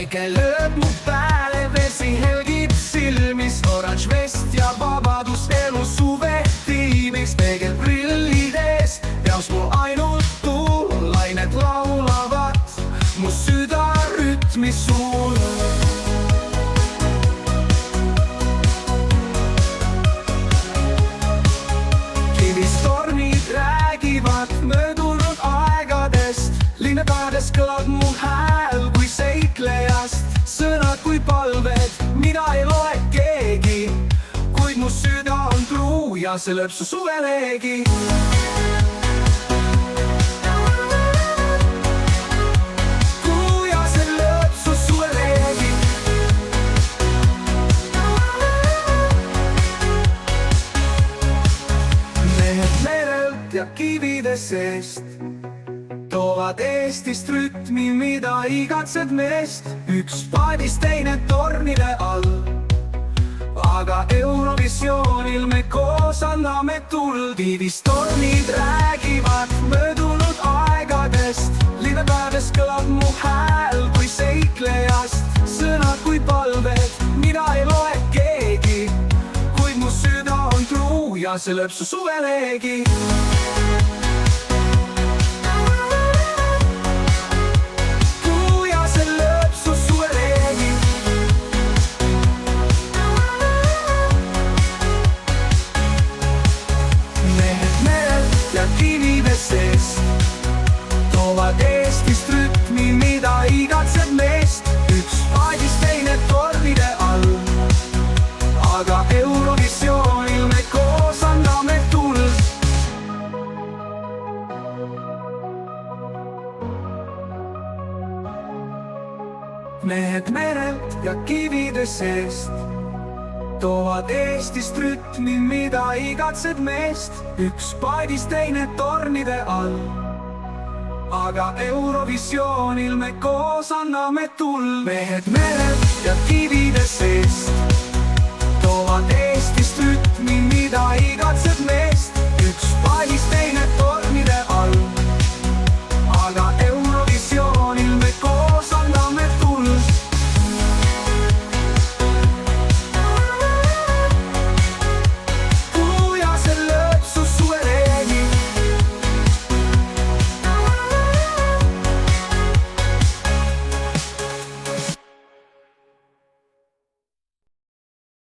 päike lööb mu pääle, vesi helgib silmis, oranž vest ja vabadus elu suve tiimiks. peegelprillid ees, peas mul ainult tuul, lained laulavad mu süda rütmi suul. Kivistormid räägivad möödunud aegadest, linnades kõlab mu hääl kui seiklejast. sõnad kui palved, mida ei loe keegi, kuid mu süda on truu ja see lööb su suveleegi. Ja kivide seest toovad Eestist rütmi, mida igatseb meest. üks paadis, teine tornide all, aga Eurovisioonil me koos anname tuld. kivistormid räägivad möödunud aegadest, linnapäevas kõlab mu hääl kui seiklejast. sõnad kui palved, mida ei loe keegi, kuid mu süda on truu ja see lööb su suveleegi. Toovad Eestist rütmi, mida igatseb meest. üks paadis, teine tormide all, aga Eurovisioonil me koos anname tuld. mehed merelt ja kivide seest toovad Eestist rütmi, mida igatseb meest. üks paadis, teine tornide all, aga Eurovisioonil me koos anname tuld. mehed merelt ja kivide seest toovad Eestist rütmi, mida igatseb meest. üks paadis, teine tormide all.